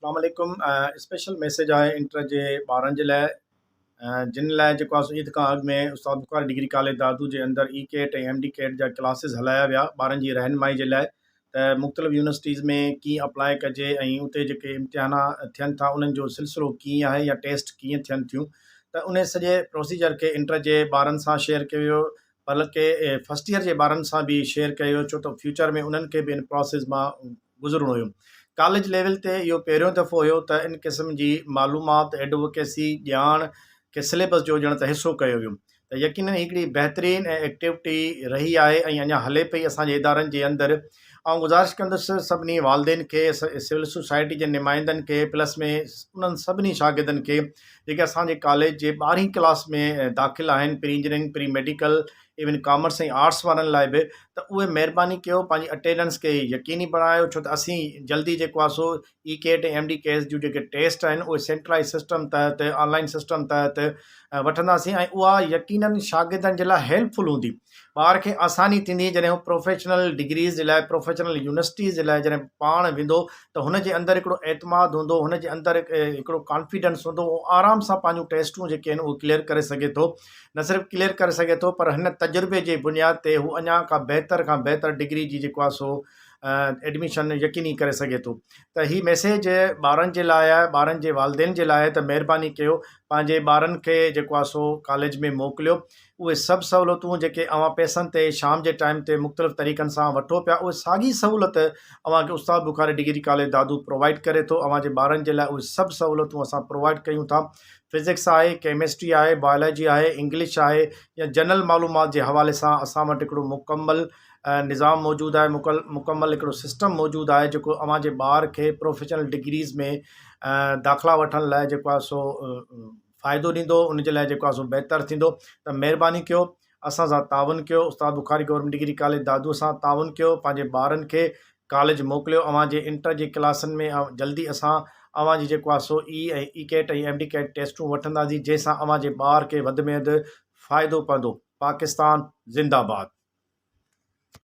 अस्सलामुअलैकुम। Special message आहे inter जे ॿारनि जे लाइ, जिन लाइ जेको आहे ईद खां अॻु में उस्ताद बुख़ारी डिग्री कॉलेज दादू जे अंदरि ई कैट ऐं MD कैट जा क्लासिस हलाया विया ॿारनि जी रहनुमाई जे लाइ त मुख़्तलिफ़ यूनिवर्सिटीज़ में कीअं अप्लाई कजे ऐं उते जेके इम्तिहान थियनि था उन्हनि जो सिलसिलो कीअं आहे या टेस्ट कीअं थियनि थियूं, त उन सॼे प्रोसीजर खे इंटर जे ॿारनि सां शेयर कयो वियो, बल्कि फस्ट ईयर जे ॿारनि सां बि शेयर कयो, छो त फ्यूचर में उन्हनि खे बि इन प्रोसेस मां गुज़रणो हुयो। कॉलेज लेवल ते इहो पहिरियों दफ़ो हुयो त इन क़िस्म जी मालूमात, एडवोकेसी, ॼाण खे सिलेबस जो ॼण त हिसो कयो वियो। त यकीनन हिकिड़ी बहितरीनु एक्टिविटी रही आहे ऐं अञा हले पई असांजे इदारनि जे अंदरि। ऐं गुज़ारिश कंदुसि सभिनी वालदेन खे, सिविल सोसाइटी जे नुमाइंदनि खे, प्लस में उन्हनि सभिनी शागिर्दनि खे जेके असांजे कॉलेज जे 12वीं क्लास में दाख़िल आहिनि, pre engineering, pre medical, even commerce ऐं आर्ट्स वारनि लाइ बि, त उहे महिरबानी कयो पंहिंजी अटेंडेंस खे यकीनी बणायो, छो त असीं जल्दी जेको आहे सो ई कैट ऐं MD कैट जूं जेके टेस्ट आहिनि उहे सेंट्रलाइज़ सिस्टम तहत, ऑनलाइन सिस्टम तहत वठंदासीं ऐं उहा यकीनन शागिर्दनि जे लाइ हेल्पफुल हूंदी। ॿार खे आसानी थींदी जॾहिं हू प्रोफेशनल डिग्रीज़ जे लाइ, प्रोफेशनल यूनिवर्सिटीज़ जे लाइ जॾहिं पाण वेंदो त हुनजे अंदरि हिकिड़ो एतमाद हूंदो, हुनजे अंदरि हिकिड़ो कॉन्फिडेंस हूंदो, उहो आराम सां पंहिंजूं टेस्टूं जेके आहिनि उहे क्लियर करे सघे थो। न सिर्फ़ु क्लियर करे सघे थो पर हिन तजुर्बे जे बुनियाद ते हू अञा खां बहितर डिग्री जी जेको आहे सो एडमिशन यकीनी करे सघे थो। त हीअ मैसेज ॿारनि जे लाइ आहे, ॿारनि जे वालदेन जे लाइ, त महिरबानी कयो पंहिंजे ॿारनि खे जेको आहे सो कॉलेज में मोकिलियो। उहे सभु सहूलियतूं जेके अव्हां पैसनि ते शाम जे टाइम ते मुख़्तलिफ़ तरीक़नि सां वठो पिया, उहे साॻी सहूलियत अव्हांखे उस्ताद बुख़ारी डिग्री कॉलेज दादू प्रोवाइड करे थो। अव्हांजे ॿारनि जे लाइ उहे सभु सहूलियतूं असां प्रोवाइड कयूं था। फिज़िक्स आहे, केमिस्ट्री आहे, बायोलॉजी आहे, इंग्लिश आहे, या जनरल मालूमात जे हवाले सां असां वटि हिकिड़ो मुकमल निज़ाम मौजूदु आहे, मुकमल हिकिड़ो सिस्टम मौजूदु आहे जेको अव्हांजे ॿार खे प्रोफेशनल डिग्रीज़ में दाख़िला वठण लाइ जेको आहे सो फ़ाइदो ॾींदो, उनजे लाइ जेको आहे सो बहितर थींदो। त महिरबानी कयो असां सां ताउन कयो, उस्ताद बुख़ारी गवर्नमेंट डिग्री कॉलेज दादू सां ताउन कयो, पंहिंजे ॿारनि खे कॉलेज मोकिलियो। अव्हांजे इंटर जी क्लासनि में जल्दी असां अव्हांजी जेको आहे सो ई कैट ऐं MD कैट टेस्टूं वठंदासीं, जंहिंसां अव्हांजे ॿार खे वधि में वधि फ़ाइदो पवंदो। पाकिस्तान ज़िंदाबाद।